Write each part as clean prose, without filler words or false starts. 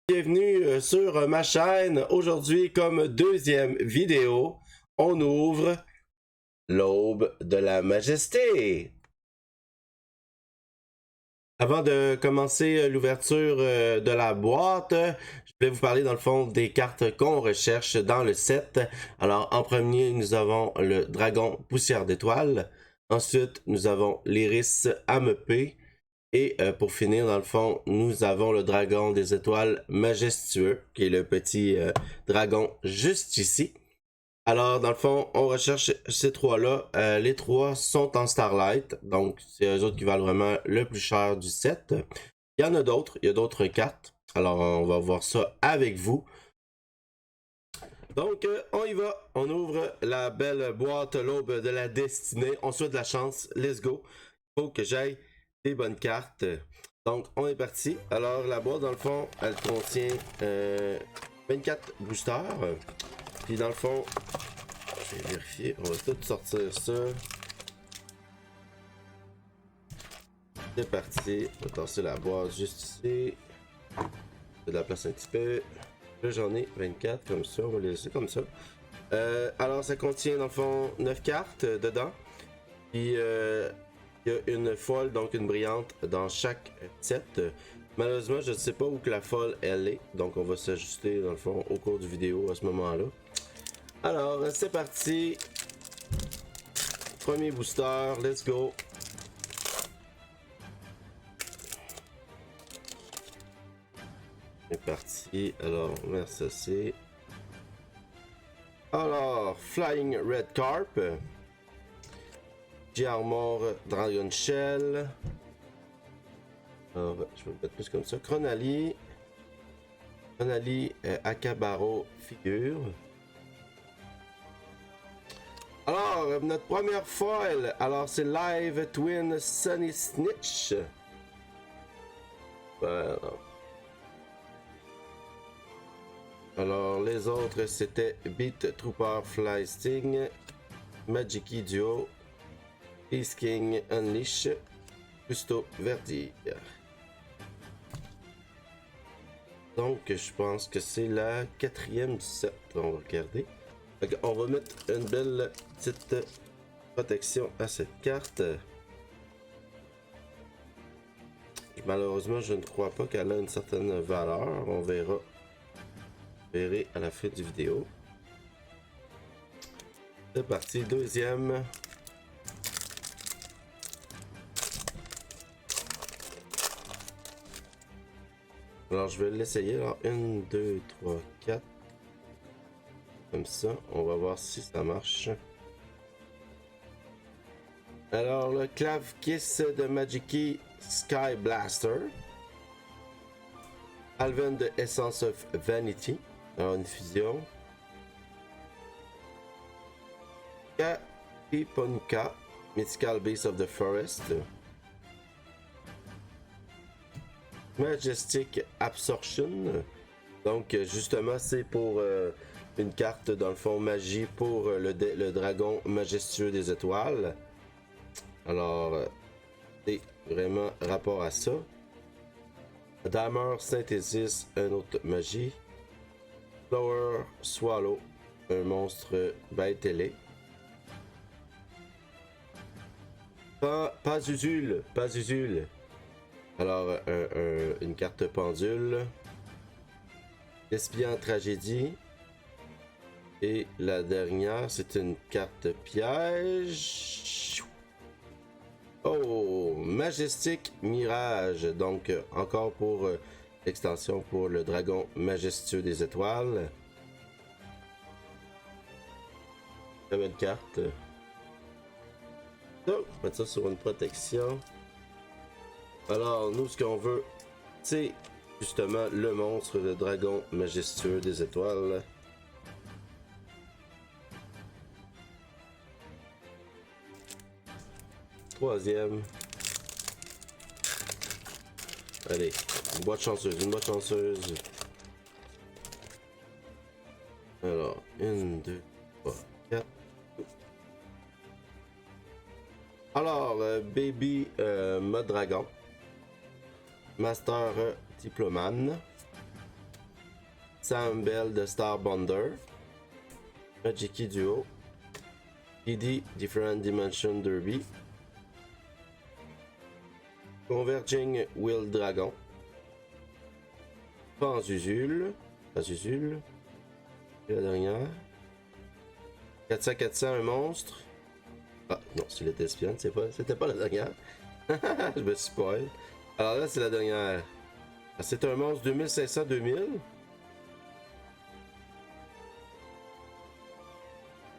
Bienvenue sur ma chaîne. Aujourd'hui, comme deuxième vidéo, on ouvre l'Aube de la Majesté. Avant de commencer l'ouverture de la boîte, je vais vous parler dans le fond des cartes qu'on recherche dans le set. Alors en premier, nous avons le Dragon Poussière d'Étoile. Ensuite, nous avons l'Iris Amepé. Et pour finir, dans le fond, nous avons le dragon des étoiles majestueux, qui est le petit dragon juste ici. Alors, dans le fond, on recherche ces trois-là. Les trois sont en Starlight, donc c'est eux autres qui valent vraiment le plus cher du set. Il y en a d'autres, il y a d'autres cartes. Alors, on va voir ça avec vous. Donc, on y va. On ouvre la belle boîte, l'Aube de la destinée. On souhaite de la chance. Let's go. Il faut que j'aille des bonnes cartes. Donc, on est parti. Alors, la boîte, dans le fond, elle contient 24 boosters. Puis, dans le fond, je vais vérifier. On va tout sortir ça. C'est parti. On va tasser la boîte juste ici. De la place un petit peu. Là, j'en ai 24 comme ça. On va les laisser comme ça. Alors, ça contient, dans le fond, 9 cartes dedans. Puis, il y a une folle, donc une brillante, dans chaque set. Malheureusement, je ne sais pas où que la folle elle est. Donc, on va s'ajuster, dans le fond, au cours du vidéo à ce moment-là. Alors, c'est parti. Premier booster, let's go. C'est parti. Alors, merci. Alors, Flying Red Carp. G-Armor Dragon Shell. Alors, je vais le mettre plus comme ça. Chronali. Akabaro Figure. Alors, notre première foil. Alors, c'est Live Twin Sunny Snitch. Voilà. Alors, les autres, c'était Beat Trooper Fly Sting. Magiki Duo. Peace King Unleash, Gusto Verdi. Donc, je pense que c'est la quatrième du set. On va regarder. Donc, on va mettre une belle petite protection à cette carte. Malheureusement, je ne crois pas qu'elle a une certaine valeur. On verra. Vous verrez à la fin du vidéo. C'est parti, deuxième. Alors, je vais l'essayer. Alors, 1, 2, 3, 4. Comme ça. On va voir si ça marche. Alors, le Clav Kiss de Magiki Sky Blaster. Alven de Essence of Vanity. Alors, une fusion. Kapiponka. Mythical Beast of the Forest. Majestic Absorption. Donc justement c'est pour une carte dans le fond magie pour le dragon majestueux des étoiles. Alors c'est vraiment rapport à ça. Damer Synthesis, un autre magie. Flower Swallow, un monstre bête ailé. Pas Usul. Alors, une carte pendule. Espion Tragédie. Et la dernière, c'est une carte piège. Oh, Majestic Mirage. Donc, encore pour l'extension pour le dragon majestueux des étoiles. Très belle carte. Donc, on va mettre ça sur une protection. Alors, nous, ce qu'on veut, c'est justement le monstre, le dragon majestueux des étoiles. Troisième. Allez, une boîte chanceuse. Alors, 1, 2, 3, 4. Alors, Baby Mode Dragon. Master Diploman. Sam Bell de Starbonder, Majiki Duo, DD Different Dimension Derby, Converging Will Dragon, Panzuzul, et la dernière, 400-400 un monstre. Ah non, c'est le Thespian, c'était pas la dernière. Je me suis spoil. Alors là, c'est la dernière. C'est un monstre 2500-2000.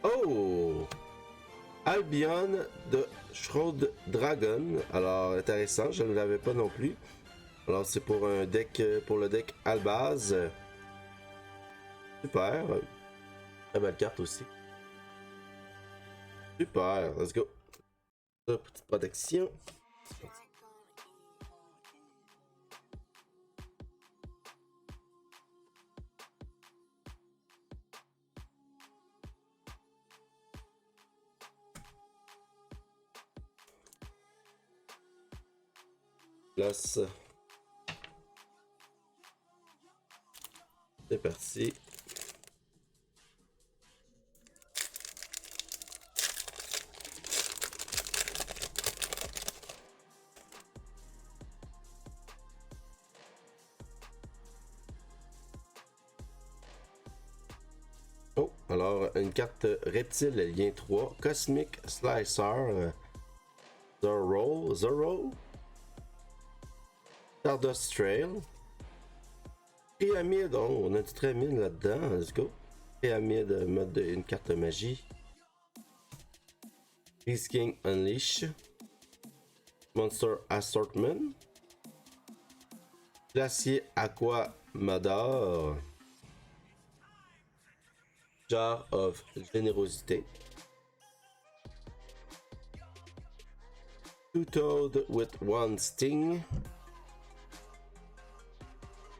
Oh! Albion de Shroud Dragon. Alors, intéressant, je ne l'avais pas non plus. Alors, c'est pour un deck, pour le deck Albaz. Super. Très belle carte aussi. Super, let's go. Petite protection. Place. C'est parti. Oh, alors une carte reptile lien 3, Cosmic Slicer, Zoro, Stardust Trail, Pyramide, oh, on a du Pyramide là-dedans, let's go. Pyramide, mode une carte magie. Beast King Unleash, Monster Assortment, Glacier Aqua Madar, Jar of Générosité, Two Toad with One Sting,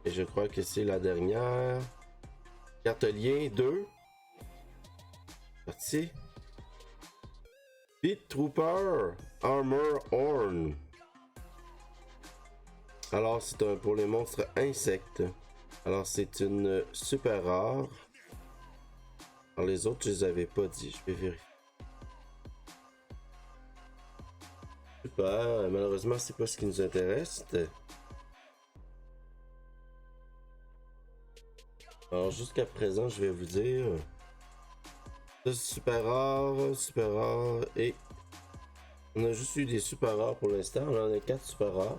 et je crois que c'est la dernière. Carte lien 2. Parti. Beat Trooper Armor Horn. Alors c'est un pour les monstres insectes. Alors c'est une super rare. Alors les autres je les avais pas dit, je vais vérifier. Super, malheureusement c'est pas ce qui nous intéresse. Alors jusqu'à présent je vais vous dire. Ça, super rare et on a juste eu des super rares pour l'instant, on en a 4 super rares.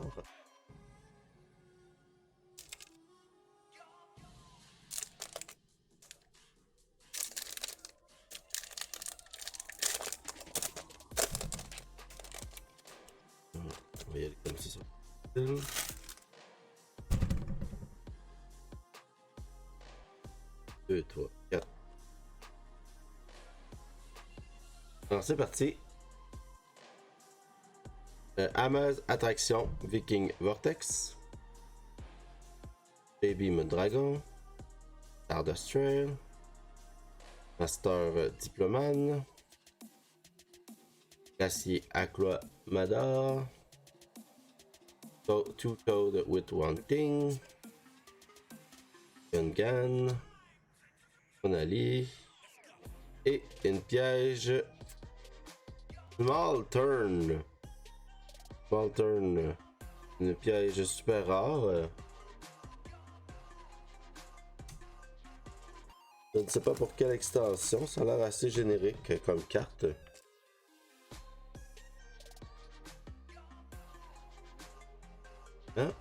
On va y aller comme ça. 2, 3, 4. Alors c'est parti. Amaz Attraction, Viking Vortex, Baby Moon Dragon, Stardust Trail, Master Diploman, Glacier Aqua Madar, Two Toad with One Thing, Gungan, Onali, et une piège Small Turn. Une piège super rare. Je ne sais pas pour quelle extension, ça a l'air assez générique comme carte. Hein?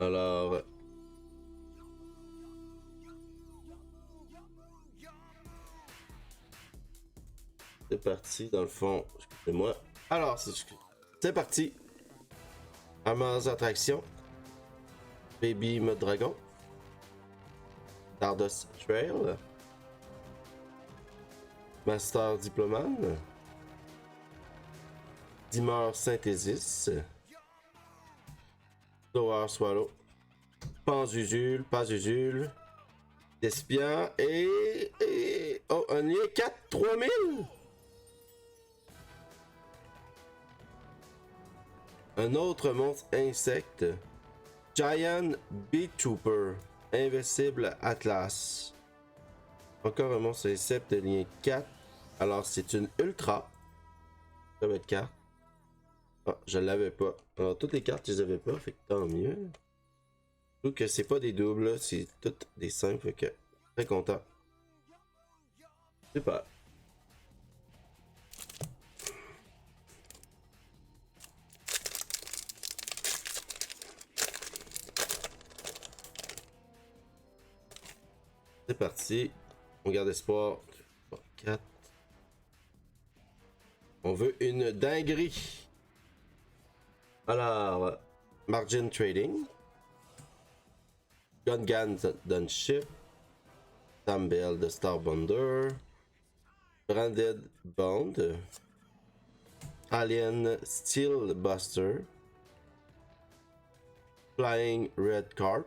Alors, c'est parti dans le fond. Excusez-moi. Alors, c'est parti. Amaz Attraction, Baby Mode Dragon, Stardust Trail, Master Diploman, Dimmer Synthesis, Tower Swallow, Panzuzul, Despian et... Oh, un lien 4, 3000! Un autre monstre insecte. Giant Beetrooper. Invincible Atlas. Encore un monstre insecte de lien 4. Alors, c'est une ultra. Ça va être carte. Ah, je l'avais pas. Alors, toutes les cartes, je les avais pas. Fait que tant mieux. Je trouve que c'est pas des doubles, c'est toutes des simples. Fait que, très content. Super. C'est parti. On garde espoir. 4. On veut une dinguerie. Alors, Margin Trading. Gungan Dunship. Sam Bell de Starbonder. Branded Bond. Alien Steel Buster. Flying Red Carp.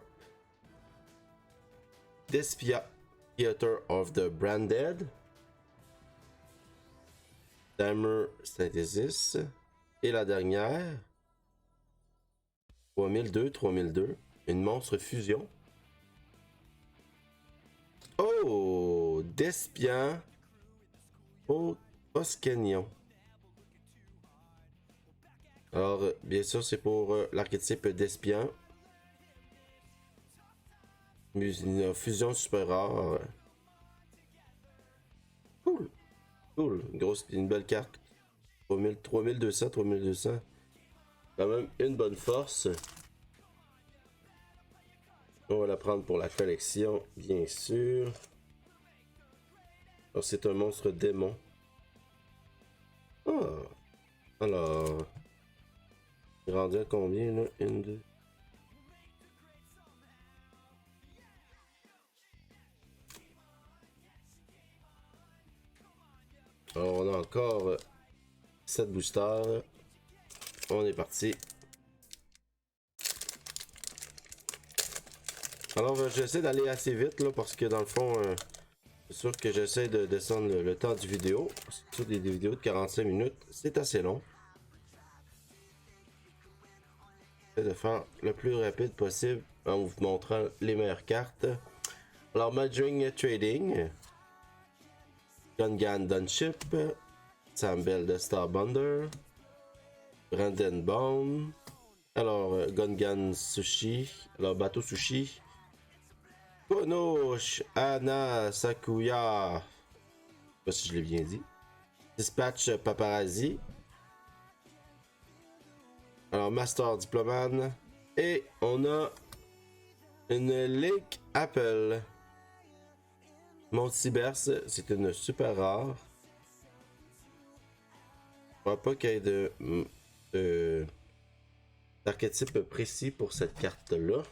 Despia Theater of the Branded. Dimer Synthesis. Et la dernière. 3002. Une monstre fusion. Oh! Despian. Oh, Oscanion. Alors, bien sûr, c'est pour l'archétype d'Espian. Une fusion super rare. Cool. Cool. Une belle carte. 3200. Quand même une bonne force. On va la prendre pour la collection, bien sûr. Alors, c'est un monstre démon. Ah. Alors. Il est rendu à combien, là? 1, 2. Alors, on a encore 7 boosters. On est parti. Alors, j'essaie d'aller assez vite, là, parce que dans le fond, c'est sûr que j'essaie de descendre le temps du vidéo. C'est sûr, des vidéos de 45 minutes, c'est assez long. J'essaie de faire le plus rapide possible en vous montrant les meilleures cartes. Alors, Madring Trading. Gungan Dunship. Sam Bell de Starbonder. Brandon Bone. Alors, Gungan Sushi. Alors, Bateau Sushi. Konosh Anna Sakuya. Je sais pas si je l'ai bien dit. Dispatch Paparazzi. Alors, Master Diploman. Et on a une Link Apple. Montiberse, c'est une super rare. Je crois pas qu'il y ait d'archétype précis pour cette carte-là.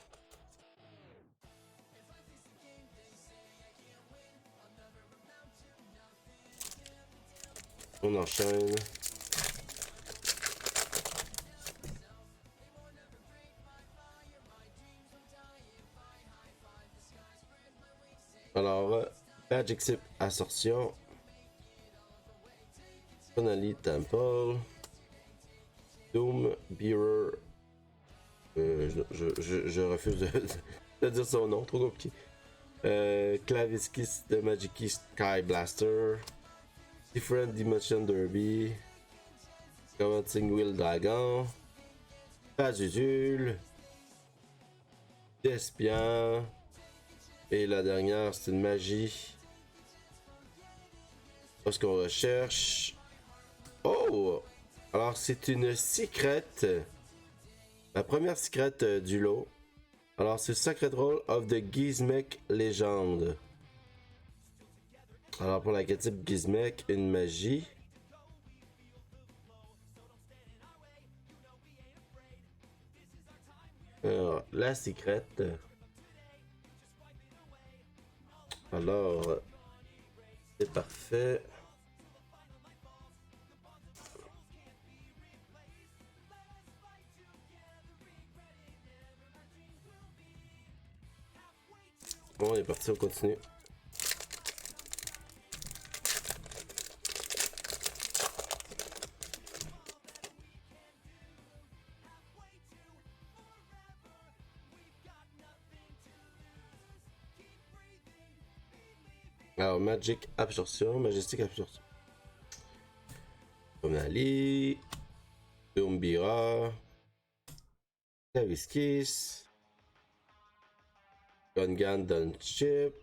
On enchaîne. Alors, Magic Sip Assortion. Sonali Temple. Doom Bearer. Je refuse de dire son nom, trop compliqué. Claviskis de Magiki Sky Blaster. Different Dimension Derby. Commenting Will Dragon. Pazuzul. Despian. Et la dernière, c'est une magie. Parce qu'on recherche. Oh! Alors, c'est une secrète. La première secrète du lot. Alors, c'est Secret Roll of the Gizmek Legend. Alors, pour l'archétype Gizmek, une magie. Alors, la secrète. Alors, c'est parfait. On est est parti, on continue. Alors, Magic Absorption, Majestic Absorption. Tonali, Umbira, Taviskis, Gungan Dunship,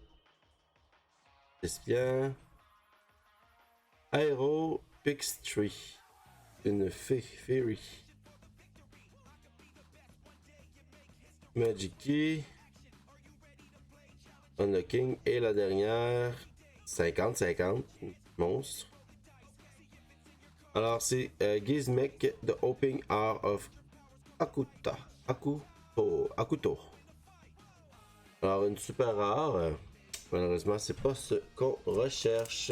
Espion, Aero Pixtree, une Fairy, Magic Key, Unlocking et la dernière 50-50 monstre. Alors c'est Gizmek The Opening Hour of Akuto. Alors une super rare. Malheureusement c'est pas ce qu'on recherche.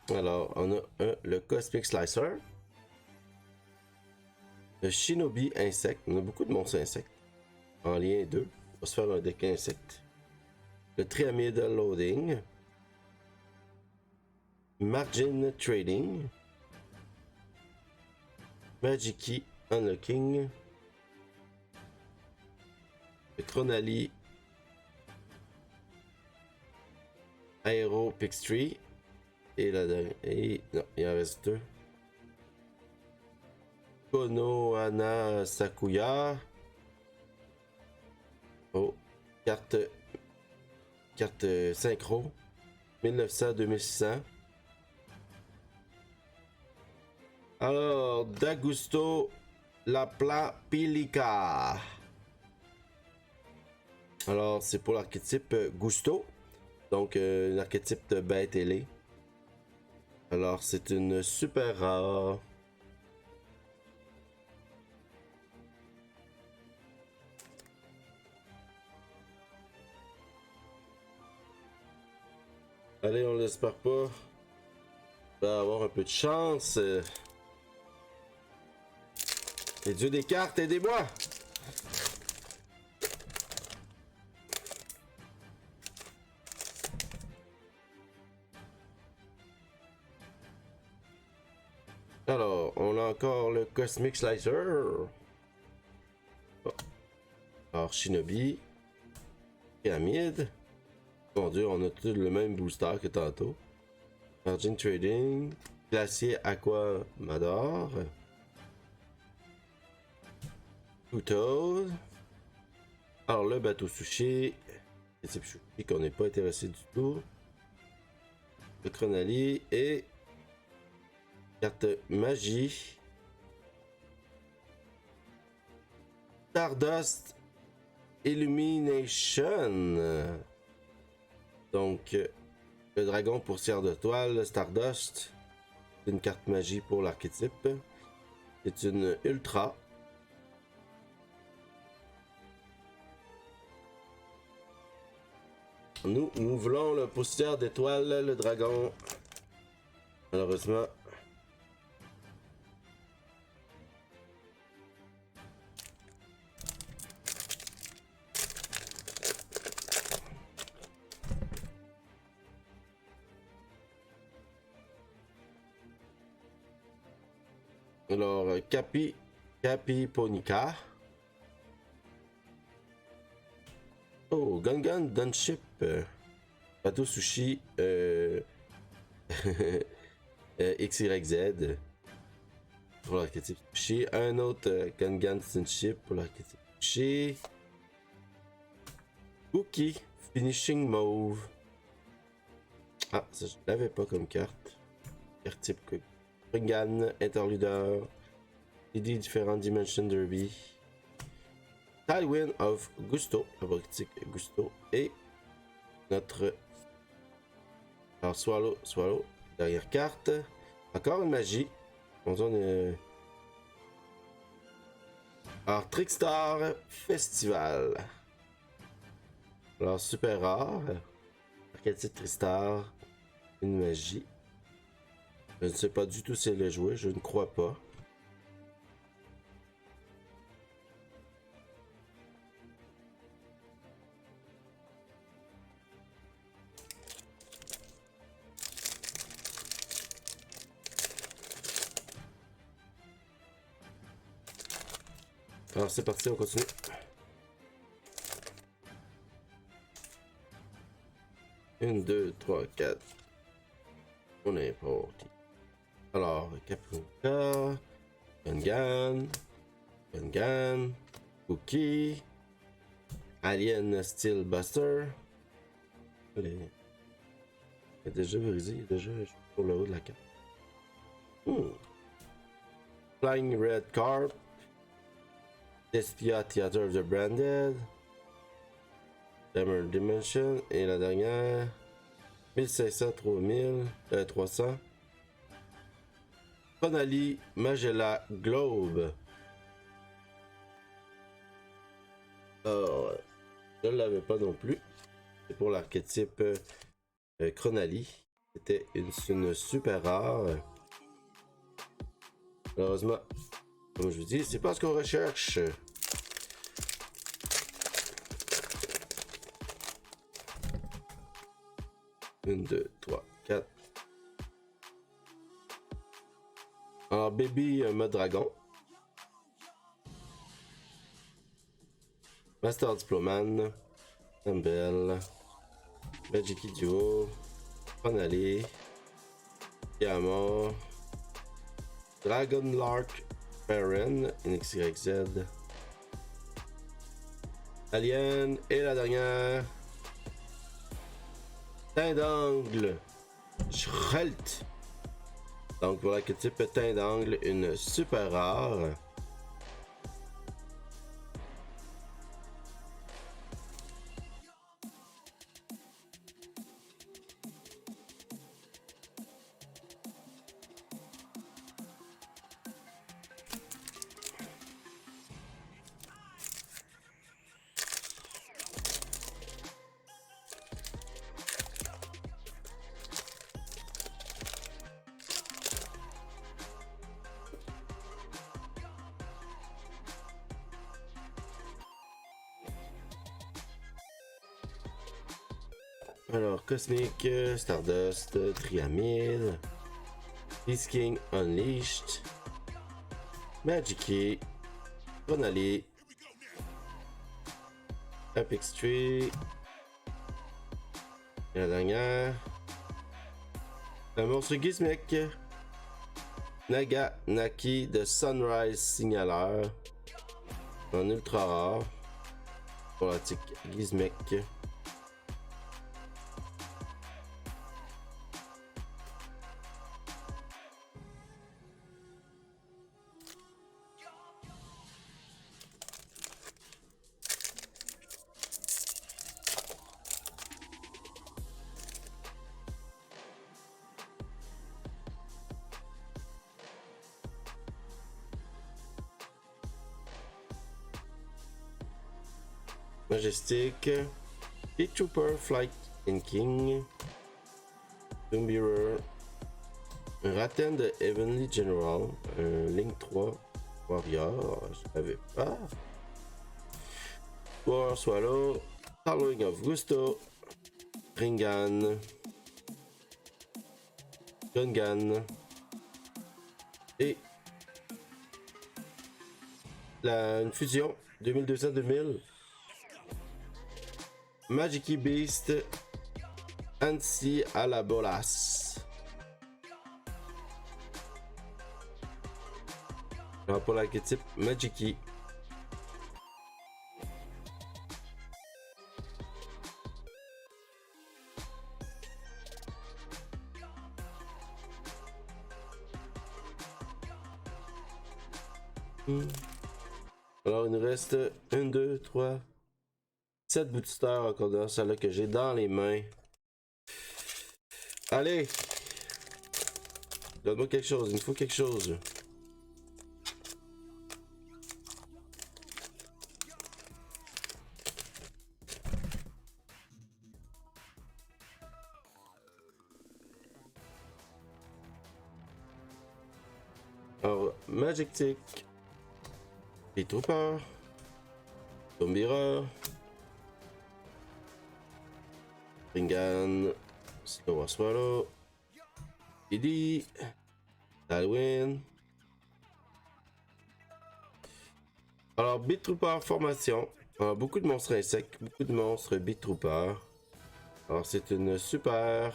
Alors, on a le Cosmic Slicer. Le Shinobi Insect. On a beaucoup de monstres insectes. En lien 2. On va se faire un deck insecte. Le Triamide Loading. Margin Trading. Magic Key Unlocking. Le Chronali. Aero Pixtree. Et la dernière. Et non, il en reste deux. Konohana Sakuya. Oh, carte synchro. 1900-2600. Alors, Dagusto Laplapilica. Alors, c'est pour l'archétype Gusto. Donc, un archétype de bête ailée. Alors, c'est une super rare. Allez, on l'espère pas. On va avoir un peu de chance. Les dieux des cartes, aidez-moi! Alors, on a encore le Cosmic Slicer. Oh. Alors, Shinobi. Pyramide. Mon dieu, on a tout le même booster que tantôt. Margin Trading. Glacier Aqua Mador. Toad. Alors, le bateau sushi. Le type sushi qu'on n'est pas intéressé du tout. Le Chronali et. Carte magie. Stardust Illumination. Donc, le dragon pourcière de toile, Stardust. C'est une carte magie pour l'archétype. C'est une ultra. Nous voulons le poussière d'étoile, le dragon. Malheureusement. Alors, Capiponica. Oh, Gungan Dunship. Bateau Sushi. XYZ. Pour l'archétype Sushi. Un autre Gungan Dunship pour l'archétype Sushi. Cookie. Finishing Mauve. Ah, ça je l'avais pas comme carte. Carte type Cookie. Gungan, Interluder, ID différentes Dimension Derby, Tidewind of Gusto, la politique Gusto, et notre. Alors, Swallow, dernière carte. Encore une magie. On Alors, Trickstar Festival. Alors, super rare. Archétype Trickstar. Une magie. Je ne sais pas du tout si elle est jouée, je ne crois pas. Alors c'est parti, on continue. Une, deux, trois, quatre. On est parti. Alors, Caprica, Gungan, Gungan, Cookie, Alien Steel Buster. Il est déjà brisé, il est déjà sur le haut de la carte. Flying Red Carp, Despia Theater of the Branded, Hammer Dimension, et la dernière, 1500, 300. Konali Magella Globe. Alors, je ne l'avais pas non plus. C'est pour l'archétype Chronali. C'était une super rare. Malheureusement, comme je vous dis, c'est pas ce qu'on recherche. Une, deux, trois, quatre. Alors, Baby mode dragon. Master Diploman. Campbell. Magic Duo. Chronali. Yama. Dragon Lark Baron. NXYZ. Alien. Et la dernière. Teint d'angle. Schrelt. Donc pour l'archétype teint d'angle, une super rare. Alors, Cosmic, Stardust, Triamide, Beast King Unleashed, Magic, Chronali, Apex Tree, et la dernière, un monstre Gizmek, Naga Naki de Sunrise Signaler, en ultra rare, pour la tic Gizmek. Majestic, Big Trooper, Flight and King, Doom Mirror, un Ratten de Heavenly General, un Link 3 Warrior, je savais pas. War Swallow, Following of Gusto, Ringan, Gungan, et une fusion 2200-2000. Magic Beast, Ansi à la Bolas. Alors pour l'archétype Magic. Alors il nous reste 1, 2, 3, 7 boosters encore dans celle-là que j'ai dans les mains. Allez! Donne-moi quelque chose, il me faut quelque chose. Magic Tick, Beat Trooper, Tombira, Ringan, Slow Swallow, Didi, Alwyn. Alors, Beat Trooper formation. Alors, beaucoup de monstres insectes, beaucoup de monstres Beat Trooper. Alors, c'est une super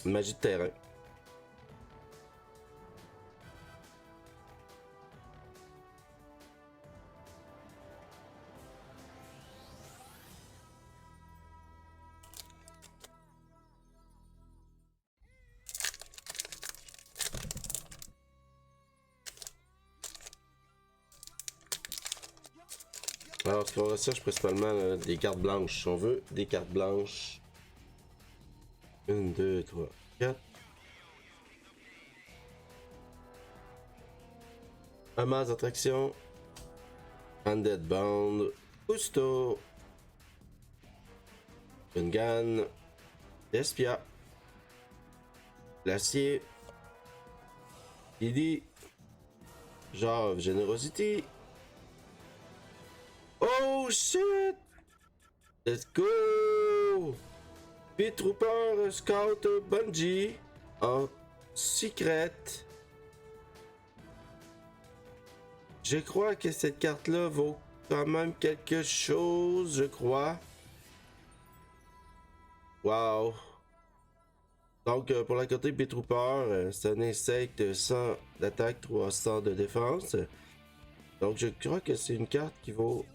magie de terrain. Alors, ce qu'on recherche principalement, des cartes blanches. Si on veut des cartes blanches. 1, 2, 3, 4. Amas d'attraction. Undead Bound. Gusto. Gungan. Despia. Glacier. Didi. Jave Generosity. Oh shit! Let's go! Beat Trooper Scout Bungie en secret. Je crois que cette carte-là vaut quand même quelque chose, je crois. Wow! Donc, pour la côté Beat Trooper, c'est un insecte 100 d'attaque, 300 de défense. Donc, je crois que c'est une carte qui vaut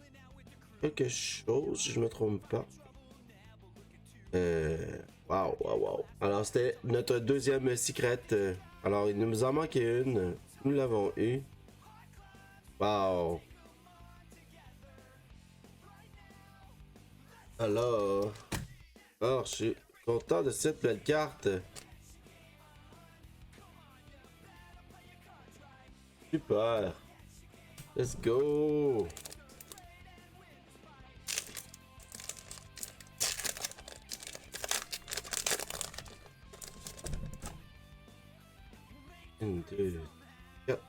quelque chose, si je me trompe pas. Wow. Alors, c'était notre deuxième secret. Alors, il nous en manquait une. Nous l'avons eu. Wow. Alors, je suis content de cette belle carte. Super. Let's go. Une, deux, quatre.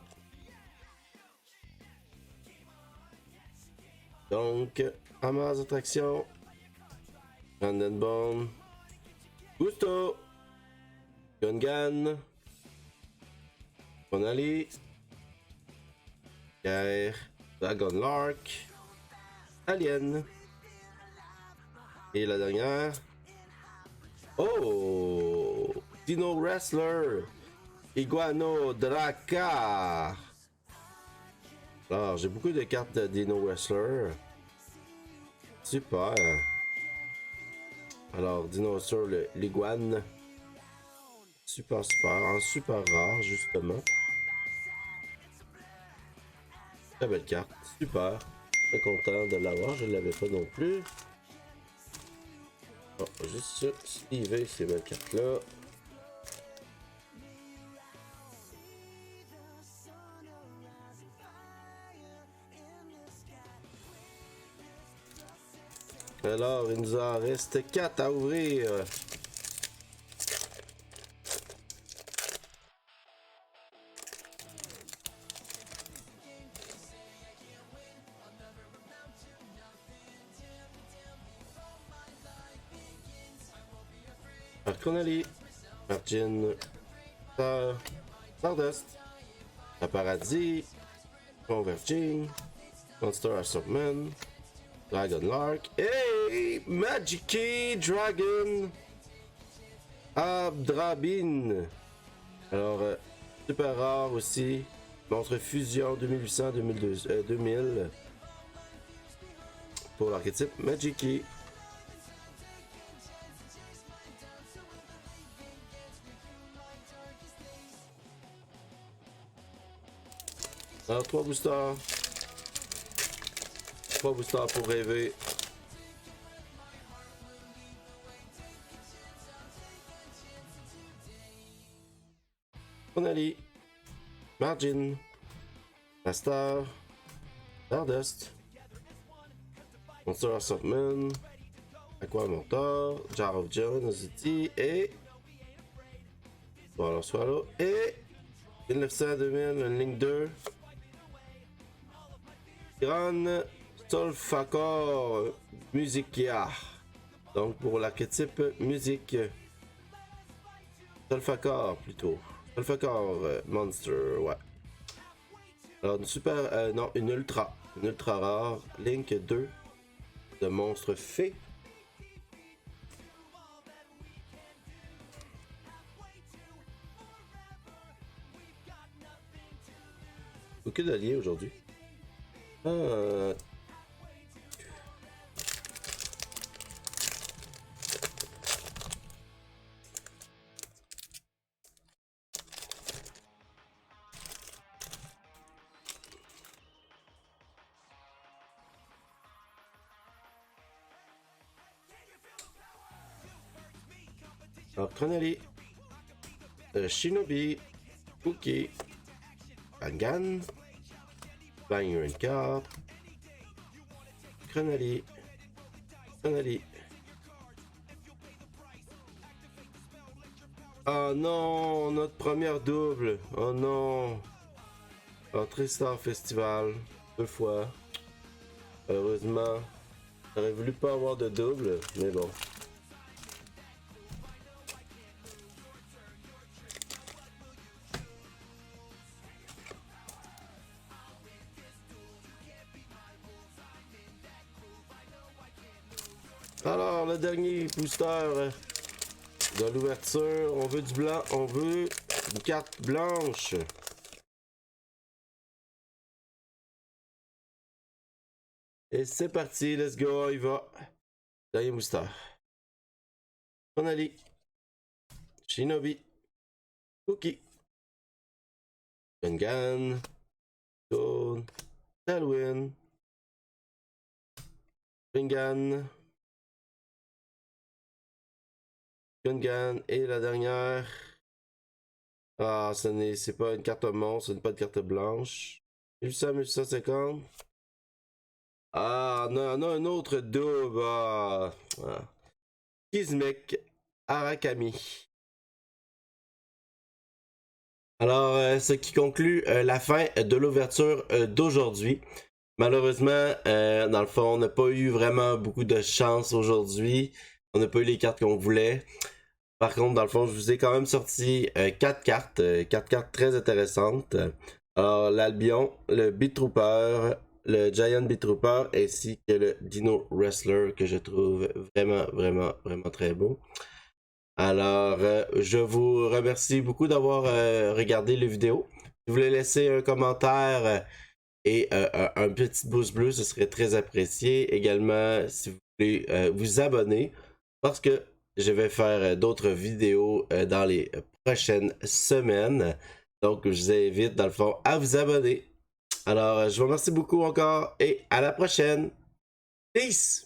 Donc, Amas d'attraction. Brandenborn. Gusto. Gungan. Bonali. Guerre. Dragon Lark. Alien. Et la dernière. Oh! Dino Wrestler. Iguano Drakkar. Alors, j'ai beaucoup de cartes de Dino Wrestler. Super. Alors, Dino Wrestler, l'iguane. Super, en super rare, justement. Très belle carte, super. Très content de l'avoir, je ne l'avais pas non plus. Bon, juste sliver ces belles cartes-là. Alors, il nous en reste 4 à ouvrir. Arconali, Margin, Stardust, Paparazzi, Converging, Monster Assortment, Dragon Lark, et Magic Dragon Abdrabin. Alors, super rare aussi. Monstre Fusion 2800-2000 pour l'archétype Magic. Alors, 3 boosters. 3 boosters pour rêver. Onali, Margin, Master, Stardust, Monster Assortment, Aqua Mentor, Jar of Generosity et Swallow et 1900 à 2000, une ligne 2. Gran Solfacor Musicia. Donc pour l'archétype musique. Solfacor plutôt. Solfacor Monster, ouais. Alors une super, non, une ultra rare. Link 2 de monstre fée. Aucun allié aujourd'hui. Alors, Chronali, Shinobi, Cookie, Angan, Banger une carte, Chronali, Oh non, notre première double. Oh non. Oh, Tristar Festival, 2 fois. Heureusement, j'aurais voulu pas avoir de double, mais bon. Alors, le dernier booster de l'ouverture, on veut du blanc, on veut une carte blanche. Et c'est parti, let's go, il va. Dernier booster. Chronali, Shinobi, Cookie, Gungan, Toad, Talwin, Ringan, Gungan et la dernière. Ah, c'est pas une carte monstre, ce n'est pas une carte blanche. 1800, 1850. Ah, non, non, un autre double. Ah. Kismek Arakami. Alors, ce qui conclut la fin de l'ouverture d'aujourd'hui. Malheureusement, dans le fond, on n'a pas eu vraiment beaucoup de chance aujourd'hui. On n'a pas eu les cartes qu'on voulait. Par contre, dans le fond, je vous ai quand même sorti 4 cartes. 4 cartes très intéressantes. Alors, l'Albion, le Beat Trooper, le Giant Beat Trooper, ainsi que le Dino Wrestler, que je trouve vraiment très beau. Alors, je vous remercie beaucoup d'avoir regardé les vidéos. Si vous voulez laisser un commentaire et un petit pouce bleu, ce serait très apprécié. Également, si vous voulez vous abonner, parce que je vais faire d'autres vidéos dans les prochaines semaines. Donc, je vous invite, dans le fond, à vous abonner. Alors, je vous remercie beaucoup encore et à la prochaine. Peace!